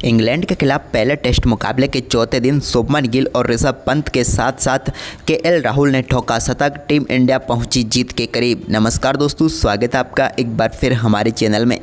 England के खिलाफ पहले टेस्ट मुकाबले के चौथे दिन शुभमन गिल और ऋषभ पंत के साथ साथ केएल राहुल ने ठोका शतक। टीम इंडिया पहुंची जीत के करीब। नमस्कार दोस्तों, स्वागत है आपका एक बार फिर हमारे चैनल में।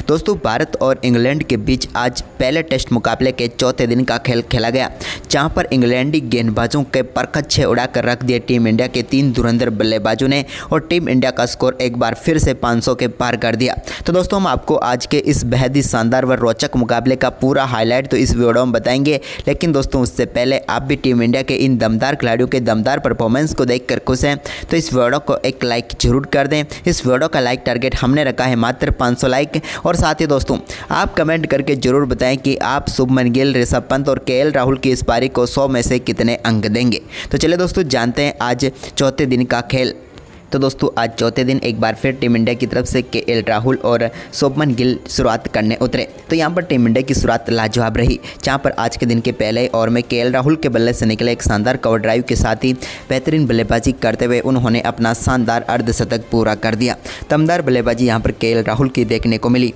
दोस्तों, भारत और इंग्लैंड के बीच आज पहले टेस्ट मुकाबले के चौथे दिन का खेल खेला गया, जहां पर इंग्लैंडी गेंदबाजों के परखच्चे उड़ाकर रख दिए टीम इंडिया के 3 धुरंधर बल्लेबाजों ने और टीम इंडिया का स्कोर एक बार फिर से 500 के पार कर दिया। तो दोस्तों, हम आपको आज के इस बेहद ही शानदार व रोचक मुकाबले का पूरा हाईलाइट तो इस वीडियो में बताएंगे। लेकिन दोस्तों, उससे पहले आप भी टीम इंडिया के इन दमदार खिलाड़ियों के दमदार परफॉर्मेंस को देखकर खुश हैं तो इस वीडियो को एक लाइक जरूर कर दें। इस वीडियो का लाइक टारगेट हमने रखा है मात्र 500 लाइक। और साथ ही दोस्तों, आप कमेंट करके जरूर बताएं कि आप शुभमन गिल, ऋषभ पंत और केएल राहुल की इस पारी को 100 में से कितने अंक देंगे। तो चलिए दोस्तों, जानते हैं आज चौथे दिन का खेल। तो दोस्तों, आज चौथे दिन एक बार फिर टीम इंडिया की तरफ से केएल राहुल और शुभमन गिल शुरुआत करने उतरे। तो यहाँ पर टीम इंडिया की शुरुआत लाजवाब रही, जहाँ पर आज के दिन के पहले ओवर में केएल राहुल के बल्ले से निकले एक शानदार कवर ड्राइव के साथ ही बेहतरीन बल्लेबाजी करते हुए उन्होंने अपना शानदार अर्धशतक पूरा कर दिया। दमदार बल्लेबाजी यहाँ पर केएल राहुल की देखने को मिली।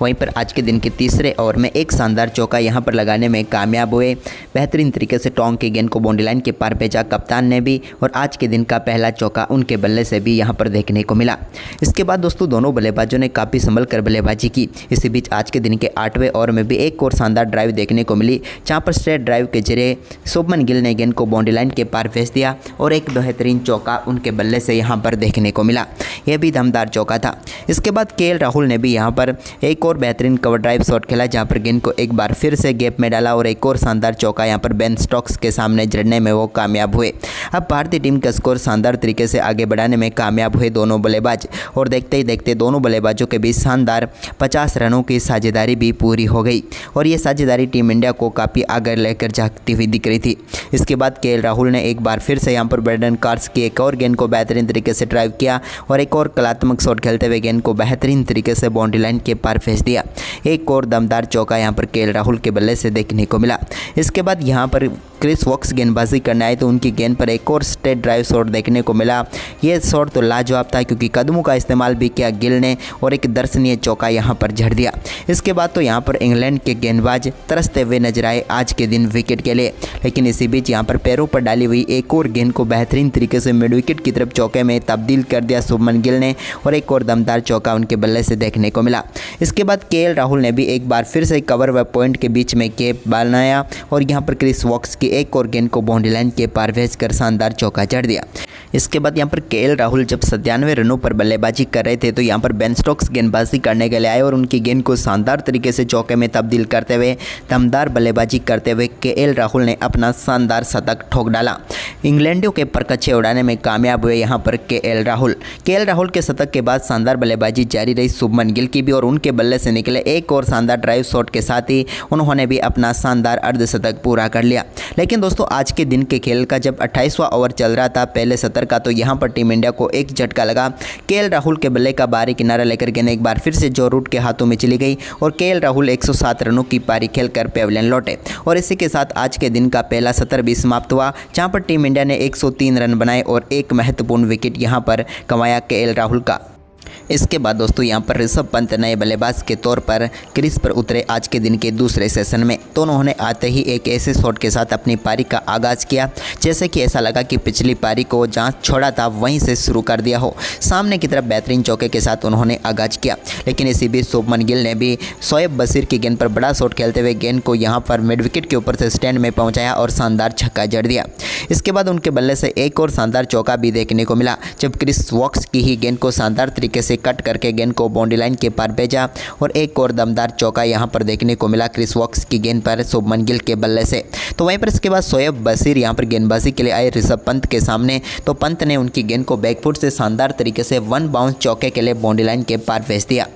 वहीं पर आज के दिन के तीसरे ओवर में एक शानदार चौका यहां पर लगाने में कामयाब हुए। बेहतरीन तरीके से टोंग की गेंद को बाउंड्री लाइन के पार भेजा कप्तान ने भी, और आज के दिन का पहला चौका उनके बल्ले से भी यहां पर देखने को मिला। इसके बाद दोस्तों, दोनों बल्लेबाजों ने काफ़ी संभल कर बल्लेबाजी की। इसी बीच आज के दिन के 8वें ओवर में भी एक और शानदार ड्राइव देखने को मिली, जहाँ पर स्ट्रेट ड्राइव के जरिए शुभमन गिल ने गेंद को बाउंड्री लाइन के पार भेज दिया और एक बेहतरीन चौका उनके बल्ले से यहाँ पर देखने को मिला। यह भी दमदार चौका था। इसके बाद केएल राहुल ने भी यहाँ पर एक और बेहतरीन कवर ड्राइव शॉट खेला, जहां पर गेंद को एक बार फिर से गैप में डाला और एक और शानदार चौका यहां पर बेन स्टोक्स के सामने जड़ने में वो कामयाब हुए। अब भारतीय टीम का स्कोर शानदार तरीके से आगे बढ़ाने में कामयाब हुए दोनों बल्लेबाज, और देखते ही देखते दोनों बल्लेबाजों के बीच शानदार 50 रनों की साझेदारी भी पूरी हो गई, और ये साझेदारी टीम इंडिया को काफ़ी आगे लेकर जाती हुई दिख रही थी। इसके बाद केएल राहुल ने एक बार फिर से यहाँ पर ब्रेंडन कार्स की एक और गेंद को बेहतरीन तरीके से ड्राइव किया और एक और कलात्मक शॉट खेलते हुए गेंद को बेहतरीन तरीके से बाउंड्री लाइन के पार भेज दिया। एक और दमदार चौका यहां पर केएल राहुल के बल्ले से देखने को मिला। इसके बाद यहां पर क्रिस वॉक्स गेंदबाजी करने आए तो उनकी गेंद पर एक और स्ट्रेट ड्राइव शॉट देखने को मिला। ये शॉट तो लाजवाब था, क्योंकि कदमों का इस्तेमाल भी किया गिल ने और एक दर्शनीय चौका यहां पर जड़ दिया। इसके बाद तो यहां पर इंग्लैंड के गेंदबाज तरसते हुए नजर आए आज के दिन विकेट के लिए। लेकिन इसी बीच यहां पर पैरों पर डाली हुई एक और गेंद को बेहतरीन तरीके से मिड विकेट की तरफ चौके में तब्दील कर दिया शुभमन गिल ने, और एक और दमदार चौका उनके बल्ले से देखने को मिला। इसके बाद केएल राहुल ने भी एक बार फिर से कवर व पॉइंट के बीच में गैप बनाया और यहां पर क्रिस वॉक्स की एक और गेंद को बाउंड्री लाइन के पार भेजकर शानदार चौका जड़ दिया। इसके बाद यहां पर केएल राहुल जब 97 रनों पर बल्लेबाजी कर रहे थे तो यहां पर बेन स्टोक्स गेंदबाजी करने के लिए आए और उनकी गेंद को शानदार तरीके से चौके में तब्दील करते हुए दमदार बल्लेबाजी करते हुए केएल राहुल ने अपना शानदार शतक ठोक डाला। इंग्लैंडियों के परखच्चे उड़ाने में कामयाब हुए यहाँ पर केएल राहुल के शतक के बाद शानदार बल्लेबाजी जारी रही शुभमन गिल की भी, और उनके बल्ले से निकले एक और शानदार ड्राइव शॉट के साथ ही उन्होंने भी अपना शानदार अर्धशतक पूरा कर लिया। लेकिन दोस्तों, आज के दिन के खेल का जब 28वां ओवर चल रहा था पहले 70 का, तो यहाँ पर टीम इंडिया को एक झटका लगा। केएल राहुल के बल्ले का बाहरी किनारा लेकर गेंद एक बार फिर से जो रूट के हाथों में चली गई और केएल राहुल 107 रनों की पारी खेलकर पेविलियन लौटे, और इसी के साथ आज के दिन का पहला सत्र भी समाप्त हुआ, जहाँ पर टीम इंडिया ने 103 रन बनाए और एक महत्वपूर्ण विकेट यहाँ पर कमाया केएल राहुल का। इसके बाद दोस्तों, यहाँ पर ऋषभ पंत नए बल्लेबाज के तौर पर क्रीज पर उतरे आज के दिन के दूसरे सेशन में। तो उन्होंने आते ही एक ऐसे शॉट के साथ अपनी पारी का आगाज़ किया जैसे कि ऐसा लगा कि पिछली पारी को जहाँ छोड़ा था वहीं से शुरू कर दिया हो। सामने की तरफ बेहतरीन चौके के साथ उन्होंने आगाज़ किया। लेकिन इसी बीच शुभमन गिल ने भी शोएब बशीर की गेंद पर बड़ा शॉट खेलते हुए गेंद को यहाँ पर मिड विकेट के ऊपर से स्टैंड में पहुँचाया और शानदार छक्का जड़ दिया। इसके बाद उनके बल्ले से एक और शानदार चौका भी देखने को मिला, जब क्रिस वॉक्स की ही गेंद को शानदार तरीके से कट करके गेंद को बाउंड्री लाइन के पार भेजा, और एक और दमदार चौका यहां पर देखने को मिला क्रिस वॉक्स की गेंद पर शुभमन गिल के बल्ले से। तो वहीं पर इसके बाद शोएब बशीर यहां पर गेंदबाजी के लिए आए ऋषभ पंत के सामने, तो पंत ने उनकी गेंद को बैकफुट से शानदार तरीके से 1 बाउंस चौके के लिए बाउंड्री लाइन के पार भेज दिया।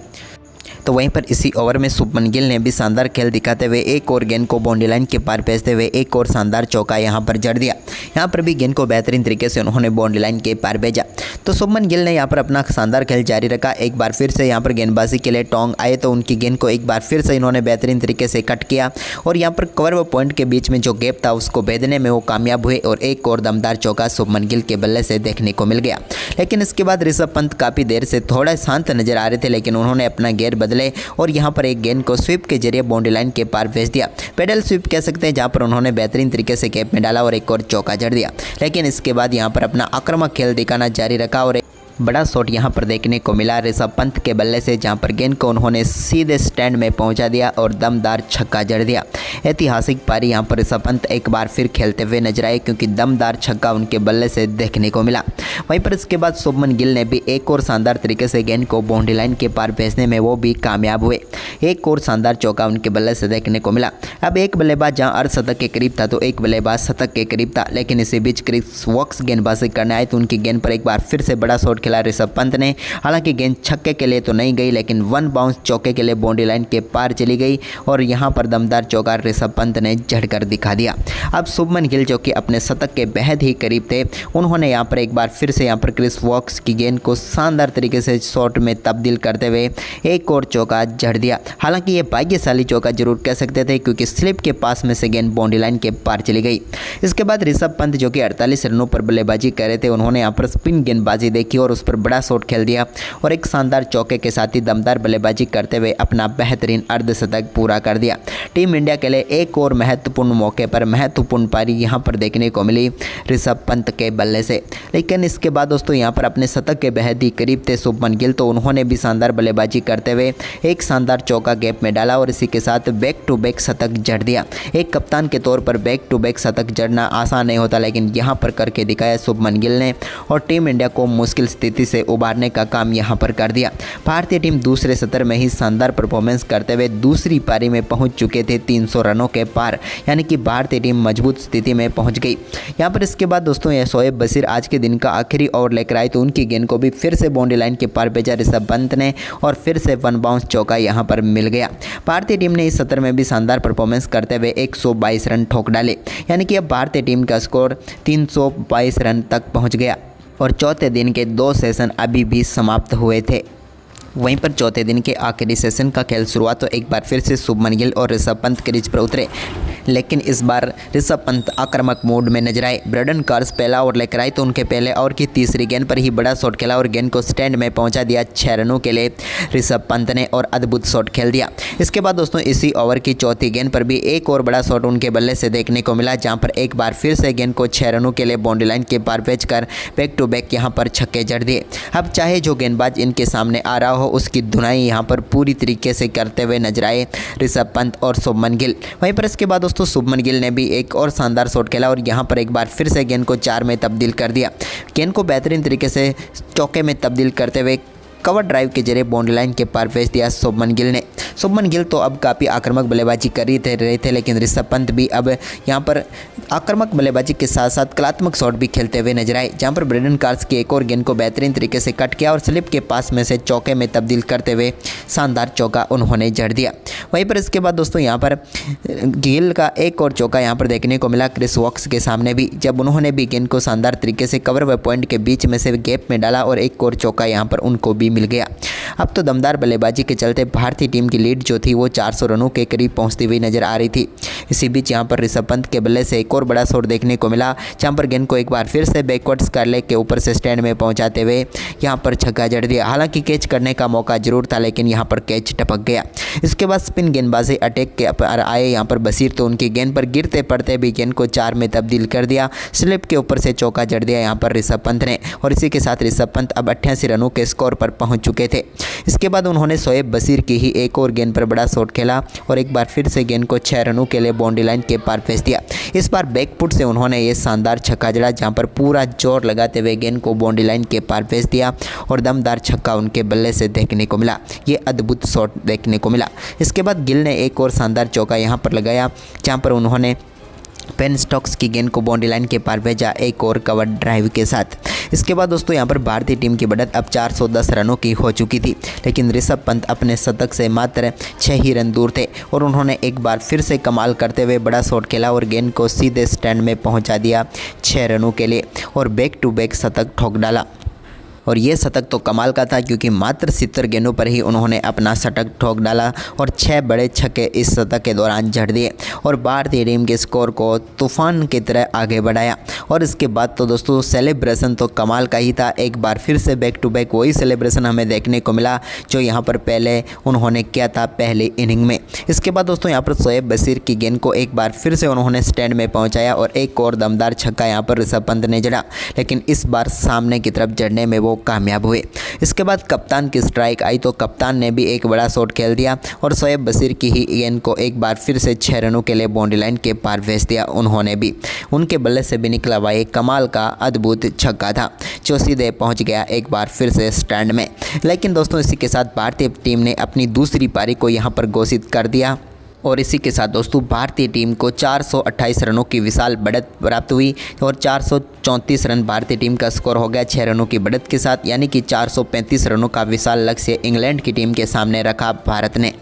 तो वहीं पर इसी ओवर में शुभमन गिल ने भी शानदार खेल दिखाते हुए एक और गेंद को बाउंड्री लाइन के पार भेजते हुए एक और शानदार चौका यहां पर जड़ दिया। यहां पर भी गेंद को बेहतरीन तरीके से उन्होंने बाउंड्री लाइन के पार भेजा। तो शुभमन गिल ने यहां पर अपना शानदार खेल जारी रखा। एक बार फिर से यहां पर गेंदबाजी के लिए टोंग आए तो उनकी गेंद को एक बार फिर से इन्होंने बेहतरीन तरीके से कट किया और यहां पर कवर व पॉइंट के बीच में जो गैप था उसको भेदने में वो कामयाब हुए और एक और दमदार चौका शुभमन गिल के बल्ले से देखने को मिल गया। लेकिन इसके बाद ऋषभ पंत काफ़ी देर से थोड़ा शांत नजर आ रहे थे, लेकिन उन्होंने अपना गेयर बदले बदले और यहाँ पर एक गेंद को स्वीप के जरिए बाउंड्री लाइन के पार भेज दिया। पेडल स्वीप कह सकते हैं, जहाँ पर उन्होंने बेहतरीन तरीके से गैप में डाला और एक और चौका जड़ दिया। लेकिन इसके बाद यहाँ पर अपना आक्रामक खेल दिखाना जारी रखा और बड़ा शॉट यहाँ पर देखने को मिला ऋषभ पंत के बल्ले से, जहाँ पर गेंद को उन्होंने सीधे स्टैंड में पहुँचा दिया और दमदार छक्का जड़ दिया। ऐतिहासिक पारी यहाँ पर ऋषभ पंत एक बार फिर खेलते हुए नजर आए, क्योंकि दमदार छक्का उनके बल्ले से देखने को मिला। वहीं पर इसके बाद शुभमन गिल ने भी एक और शानदार तरीके से गेंद को बाउंड्री लाइन के पार भेजने में वो भी कामयाब हुए। एक और शानदार चौका उनके बल्ले से देखने को मिला। अब एक बल्लेबाज जहाँ अर्धशतक के करीब था तो एक बल्लेबाज शतक के करीब था, लेकिन इसी बीच क्रिस वॉक्स गेंदबाजी करने आए तो उनकी गेंद पर एक बार फिर से बड़ा शॉट खेला ऋषभ पंत ने। हालांकि गेंद छक्के के लिए तो नहीं गई, लेकिन वन बाउंस चौके के लिए बाउंड्री लाइन के पार चली गई और यहां पर दमदार चौका ऋषभ पंत ने जड़कर दिखा दिया। अब शुभमन गिल जो कि अपने शतक के बेहद ही करीब थे, उन्होंने यहां पर एक बार फिर से यहां पर क्रिस वॉक्स की गेंद को शानदार तरीके से शॉट में तब्दील करते हुए एक और चौका जड़ दिया। हालांकि ये भाग्यशाली चौका जरूर कह सकते थे, क्योंकि स्लिप के पास में से गेंद बाउंड्री लाइन के पार चली गई। इसके बाद ऋषभ पंत जो कि 48 रनों पर बल्लेबाजी कर रहे थे, उन्होंने यहाँ पर स्पिन गेंदबाजी देखी और उस पर बड़ा शॉट खेल दिया और एक शानदार चौके के साथ ही दमदार बल्लेबाजी करते हुए अपना बेहतरीन अर्धशतक पूरा कर दिया। टीम इंडिया के लिए एक और महत्वपूर्ण मौके पर महत्वपूर्ण पारी यहां पर देखने को मिली ऋषभ पंत के बल्ले से। लेकिन इसके बाद दोस्तों यहां पर अपने शतक के बेहद ही करीब थे शुभमन गिल, तो उन्होंने भी शानदार बल्लेबाजी करते हुए एक शानदार चौका गैप में डाला और इसी के साथ बैक टू बैक शतक जड़ दिया। एक कप्तान के तौर पर बैक टू बैक शतक जड़ना आसान नहीं होता, लेकिन यहाँ पर करके दिखाया शुभमन गिल ने और टीम इंडिया को मुश्किल स्थिति से उबारने का काम यहाँ पर कर दिया। भारतीय टीम दूसरे सत्र में ही शानदार परफॉर्मेंस करते हुए दूसरी पारी में पहुंच चुके थे 300 रनों के पार, यानी कि भारतीय टीम मजबूत स्थिति में पहुंच गई। यहाँ पर इसके बाद दोस्तों यह शोएब बशीर आज के दिन का आखिरी ओवर लेकर आए तो उनकी गेंद को भी फिर से बाउंड्री लाइन के पार भेजा ऋषभ पंत ने और फिर से वन बाउंस चौका यहाँ पर मिल गया। भारतीय टीम ने इस सत्र में भी शानदार परफॉर्मेंस करते हुए 122 रन ठोक डाले, यानी कि अब भारतीय टीम का स्कोर 322 रन तक पहुँच गया और चौथे दिन के 2 सेशन अभी भी समाप्त हुए थे। वहीं पर चौथे दिन के आखिरी सेशन का खेल शुरुआत तो एक बार फिर से शुभमन गिल और ऋषभ पंत क्रीज पर उतरे, लेकिन इस बार ऋषभ पंत आक्रामक मोड में नजर आए। ब्रेडन कार्स पहला ओवर लेकर आए तो उनके पहले ओवर की तीसरी गेंद पर ही बड़ा शॉट खेला और गेंद को स्टैंड में पहुंचा दिया 6 रनों के लिए ऋषभ पंत ने और अद्भुत शॉट खेल दिया। इसके बाद दोस्तों इसी ओवर की चौथी गेंद पर भी एक और बड़ा शॉट उनके बल्ले से देखने को मिला, जहाँ पर एक बार फिर से गेंद को 6 रनों के लिए बाउंड्री लाइन के पार भेजकर बैक टू बैक यहाँ पर छक्के जड़ दिए। अब चाहे जो गेंदबाज इनके सामने आ रहा हो उसकी धुनाई यहाँ पर पूरी तरीके से करते हुए नजर आए ऋषभ पंत और शुभमन गिल। वहीं पर इसके बाद दोस्तों शुभमन गिल ने भी एक और शानदार शॉट खेला और यहाँ पर एक बार फिर से गेंद को 4 में तब्दील कर दिया। गेंद को बेहतरीन तरीके से चौके में तब्दील करते हुए कवर ड्राइव के जरिए बाउंड्री लाइन के पार भेज दिया शुभमन गिल ने। शुभमन गिल तो अब काफ़ी आक्रामक बल्लेबाजी कर रहे थे, लेकिन ऋषभ पंत भी अब यहाँ पर आक्रामक बल्लेबाजी के साथ साथ कलात्मक शॉट भी खेलते हुए नजर आए, जहाँ पर ब्रेडन कार्स की एक और गेंद को बेहतरीन तरीके से कट किया और स्लिप के पास में से चौके में तब्दील करते हुए शानदार चौका उन्होंने जड़ दिया। वहीं पर इसके बाद दोस्तों यहाँ पर गिल का एक और चौका यहाँ पर देखने को मिला क्रिस वॉक्स के सामने भी, जब उन्होंने भी गेंद को शानदार तरीके से कवर व पॉइंट के बीच में से गैप में डाला और एक और चौका यहाँ पर उनको भी मिल गया। अब तो दमदार बल्लेबाजी के चलते भारतीय टीम की लीड जो थी वो 400 रनों के करीब पहुंचती हुई नजर आ रही थी। इसी बीच यहाँ पर ऋषभ पंत के बल्ले से एक और बड़ा शॉट देखने को मिला, जहाँ पर गेंद को एक बार फिर से बैकवर्ड्स कर लेग के ऊपर से स्टैंड में पहुंचाते हुए यहाँ पर छक्का जड़ दिया। हालांकि कैच करने का मौका जरूर था, लेकिन यहाँ पर कैच टपक गया। इसके बाद स्पिन गेंदबाजी अटैक के पर आए यहाँ पर बशीर, तो उनकी गेंद पर गिरते पड़ते भी गेंद को 4 में तब्दील कर दिया। स्लिप के ऊपर से चौका जड़ दिया यहाँ पर ऋषभ पंत ने और इसी के साथ ऋषभ पंत अब 88 रनों के स्कोर पर पहुँच चुके थे। इसके बाद उन्होंने शोएब बशीर की ही एक और गेंद पर बड़ा शॉट खेला और एक बार फिर से गेंद को 6 रनों के लिए बाउंड्री लाइन के पार भेज दिया। इस बार बैकफुट से उन्होंने ये शानदार छक्का जड़ा, जहां पर पूरा जोर लगाते हुए गेंद को बाउंड्री लाइन के पार भेज दिया और दमदार छक्का उनके बल्ले से देखने को मिला। ये अद्भुत शॉट देखने को मिला। इसके बाद गिल ने एक और शानदार चौका यहाँ पर लगाया, जहाँ पर उन्होंने पेन स्टॉक्स की गेंद को बाउंड्री लाइन के पार भेजा एक और कवर ड्राइव के साथ। इसके बाद दोस्तों यहाँ पर भारतीय टीम की बढ़त अब 410 रनों की हो चुकी थी, लेकिन ऋषभ पंत अपने शतक से मात्र 6 ही रन दूर थे और उन्होंने एक बार फिर से कमाल करते हुए बड़ा शॉट खेला और गेंद को सीधे स्टैंड में पहुँचा दिया 6 रनों के लिए और बैक टू बैक शतक ठोक डाला। और ये शतक तो कमाल का था क्योंकि मात्र 70 गेंदों पर ही उन्होंने अपना शतक ठोक डाला और 6 बड़े छक्के इस शतक के दौरान जड़ दिए और भारतीय टीम के स्कोर को तूफान की तरह आगे बढ़ाया। और इसके बाद तो दोस्तों सेलिब्रेशन तो कमाल का ही था। एक बार फिर से बैक टू बैक वही सेलिब्रेशन हमें देखने को मिला जो यहाँ पर पहले उन्होंने किया था पहली इनिंग में। इसके बाद दोस्तों यहाँ पर शोएब बशीर की गेंद को एक बार फिर से उन्होंने स्टैंड में पहुँचाया और एक और दमदार छक्का यहाँ पर ऋषभ पंत ने जड़ा, लेकिन इस बार सामने की तरफ जड़ने में वो कामयाब हुए। इसके बाद कप्तान की स्ट्राइक आई तो कप्तान ने भी एक बड़ा शॉट खेल दिया और शोएब बशीर की ही गेंद को एक बार फिर से 6 रनों के लिए बाउंड्री लाइन के पार भेज दिया। उन्होंने भी उनके बल्ले से भी निकला हुआ एक कमाल का अद्भुत छक्का था जो सीधे पहुंच गया एक बार फिर से स्टैंड में। लेकिन दोस्तों इसी के साथ भारतीय टीम ने अपनी दूसरी पारी को यहां पर घोषित कर दिया और इसी के साथ दोस्तों भारतीय टीम को 428 रनों की विशाल बढ़त प्राप्त हुई और 434 रन भारतीय टीम का स्कोर हो गया 6 रनों की बढ़त के साथ, यानी कि 435 रनों का विशाल लक्ष्य इंग्लैंड की टीम के सामने रखा भारत ने।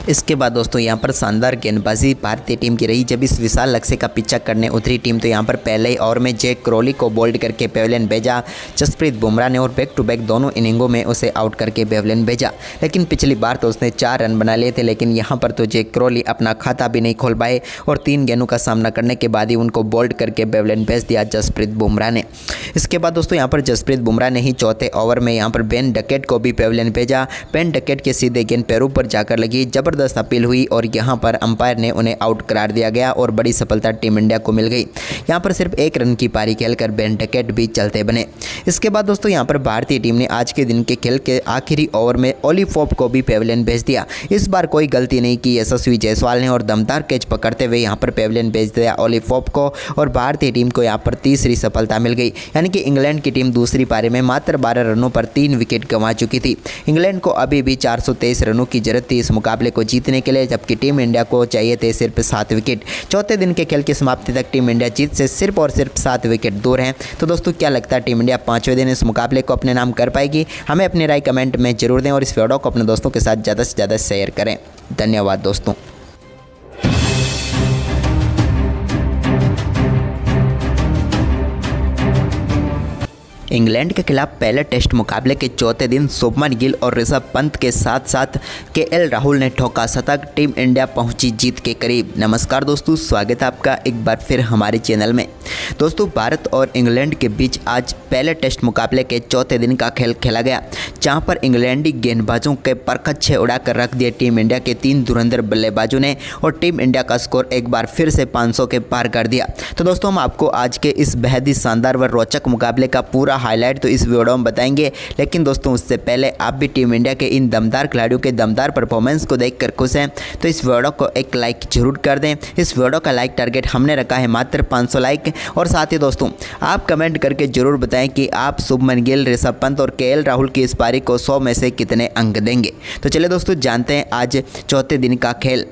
इसके बाद दोस्तों यहाँ पर शानदार गेंदबाजी भारतीय टीम की रही। जब इस विशाल लक्ष्य का पीछा करने उतरी टीम तो यहाँ पर पहले ही ओवर में जैक क्रॉली को बोल्ड करके पेविलियन भेजा जसप्रीत बुमराह ने और बैक टू बैक दोनों इनिंगों में उसे आउट करके पेविलियन भेजा। लेकिन पिछली बार तो उसने 4 रन बना लिए थे, लेकिन यहाँ पर तो जैक क्रॉली अपना खाता भी नहीं खोल पाए और 3 गेंदों का सामना करने के बाद ही उनको बोल्ड करके पेविलियन भेज दिया जसप्रीत बुमराह ने। इसके बाद दोस्तों यहाँ पर जसप्रीत बुमराह ने ही चौथे ओवर में यहाँ पर बेन डकेट को भी पेविलियन भेजा। बेन डकेट के सीधे गेंद पैरों पर जाकर लगी, जबरदस्त अपील हुई और यहां पर अंपायर ने उन्हें आउट करार दिया गया और बड़ी सफलता टीम इंडिया को मिल गई। यहां पर सिर्फ 1 रन की पारी खेलकर बेन डकेट भी चलते बने। इसके बाद दोस्तों यहां पर भारतीय टीम ने आज के दिन के खेल के आखिरी ओवर में ओली पोप को भी पेविलियन भेज दिया। इस बार कोई गलती नहीं की यशस्वी जायसवाल ने और दमदार कैच पकड़ते हुए यहां पर पेविलियन भेज दिया ओली पोप को और भारतीय टीम को यहां पर तीसरी सफलता मिल गई। यानी कि इंग्लैंड की टीम दूसरी पारी में मात्र 12 रनों पर 3 विकेट गंवा चुकी थी। इंग्लैंड को अभी भी 423 रनों की जरूरत थी इस मुकाबले को जीतने के लिए, जबकि टीम इंडिया को चाहिए थे सिर्फ 7 विकेट। चौथे दिन के खेल की समाप्ति तक टीम इंडिया जीत से सिर्फ और सिर्फ 7 विकेट दूर हैं। तो दोस्तों क्या लगता है टीम इंडिया 5वें दिन इस मुकाबले को अपने नाम कर पाएगी? हमें अपनी राय कमेंट में जरूर दें और इस वीडियो को अपने दोस्तों के साथ ज़्यादा से ज़्यादा शेयर करें। धन्यवाद दोस्तों। इंग्लैंड के खिलाफ पहले टेस्ट मुकाबले के चौथे दिन शुभमन गिल और ऋषभ पंत के साथ साथ केएल राहुल ने ठोका शतक। टीम इंडिया पहुंची जीत के करीब। नमस्कार दोस्तों, स्वागत है आपका एक बार फिर हमारे चैनल में। दोस्तों भारत और इंग्लैंड के बीच आज पहले टेस्ट मुकाबले के चौथे दिन का खेल खेला गया, जहां पर इंग्लैंडी गेंदबाजों के परखच्चे उड़ाकर रख दिए टीम इंडिया के 3 धुरंधर बल्लेबाजों ने और टीम इंडिया का स्कोर एक बार फिर से 500 के पार कर दिया। तो दोस्तों हम आपको आज के इस बेहद ही शानदार व रोचक मुकाबले का पूरा हाईलाइट तो इस वीडियो में बताएंगे, लेकिन दोस्तों उससे पहले आप भी टीम इंडिया के इन दमदार खिलाड़ियों के दमदार परफॉर्मेंस को देखकर खुश हैं तो इस वीडियो को एक लाइक जरूर कर दें। इस वीडियो का लाइक टारगेट हमने रखा है मात्र 500 लाइक। और साथ ही दोस्तों आप कमेंट करके जरूर बताएं कि आप शुभमन गिल, ऋषभ पंत और केएल राहुल की इस पारी को 100 में से कितने अंक देंगे। तो चलिए दोस्तों जानते हैं आज चौथे दिन का खेल।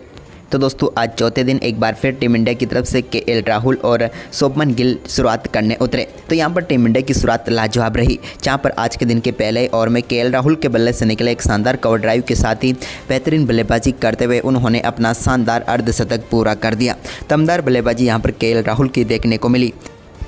तो दोस्तों आज चौथे दिन एक बार फिर टीम इंडिया की तरफ से केएल राहुल और शुभमन गिल शुरुआत करने उतरे। तो यहाँ पर टीम इंडिया की शुरुआत लाजवाब रही, जहाँ पर आज के दिन के पहले ओवर में केएल राहुल के बल्ले से निकले एक शानदार कवर ड्राइव के साथ ही बेहतरीन बल्लेबाजी करते हुए उन्होंने अपना शानदार अर्धशतक पूरा कर दिया। दमदार बल्लेबाजी यहाँ पर केएल राहुल की देखने को मिली।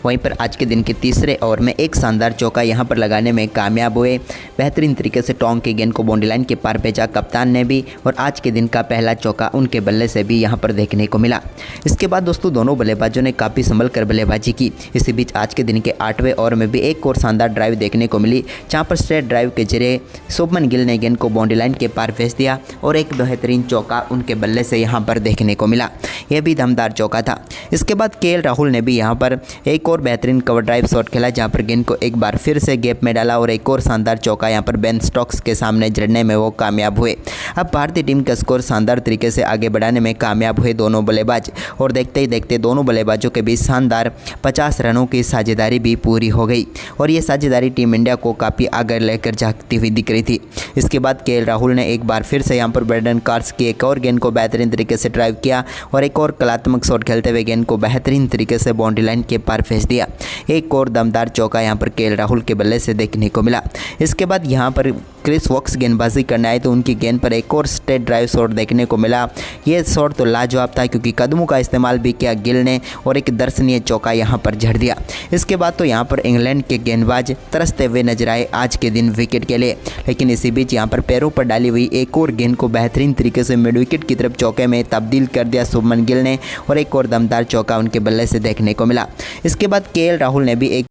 वहीं पर आज के दिन के तीसरे ओवर में एक शानदार चौका यहां पर लगाने में कामयाब हुए। बेहतरीन तरीके से टोंग की गेंद को बाउंड्री लाइन के पार भेजा कप्तान ने भी और आज के दिन का पहला चौका उनके बल्ले से भी यहां पर देखने को मिला। इसके बाद दोस्तों दोनों बल्लेबाजों ने काफ़ी संभल कर बल्लेबाजी की। इसी बीच आज के दिन के 8वें ओवर में भी एक और शानदार ड्राइव देखने को मिली, जहाँ पर स्ट्रेट ड्राइव के जरिए शुभमन गिल ने गेंद को बाउंड्री लाइन के पार भेज दिया और एक बेहतरीन चौका उनके बल्ले से यहाँ पर देखने को मिला। यह भी दमदार चौका था। इसके बाद केएल राहुल ने भी यहाँ पर एक और बेहतरीन कवर ड्राइव शॉट खेला, जहां पर गेंद को एक बार फिर से गैप में डाला और एक और शानदार चौका यहां पर बेन स्टोक्स के सामने जड़ने में वो कामयाब हुए। अब भारतीय टीम का स्कोर शानदार तरीके से आगे बढ़ाने में कामयाब हुए दोनों बल्लेबाज और देखते ही देखते दोनों बल्लेबाजों के बीच शानदार 50 रनों की साझेदारी भी पूरी हो गई और ये साझेदारी टीम इंडिया को काफ़ी आगे लेकर जाती हुई दिख रही थी। इसके बाद केएल राहुल ने एक बार फिर से यहाँ पर ब्रेंडन कार्स की एक और गेंद को बेहतरीन तरीके से ड्राइव किया और एक और कलात्मक शॉट खेलते हुए गेंद को बेहतरीन तरीके से बाउंड्री लाइन के पार भेज भेज दिया। एक और दमदार चौका यहाँ पर केएल राहुल के बल्ले से देखने को मिला। इसके बाद यहाँ पर क्रिस वॉक्स गेंदबाजी करने आए तो उनकी गेंद पर एक और स्ट्रेट ड्राइव शॉट देखने को मिला। ये शॉट तो लाजवाब था क्योंकि कदमों का इस्तेमाल भी किया गिल ने और एक दर्शनीय चौका यहाँ पर जड़ दिया। इसके बाद तो यहाँ पर इंग्लैंड के गेंदबाज तरसते हुए नजर आए आज के दिन विकेट के लिए, लेकिन इसी बीच यहाँ पर पैरों पर डाली हुई एक और गेंद को बेहतरीन तरीके से मिड विकेट की तरफ चौके में तब्दील कर दिया शुभमन गिल ने और एक और दमदार चौका उनके बल्ले से देखने को मिला। इसके बाद केएल राहुल ने भी एक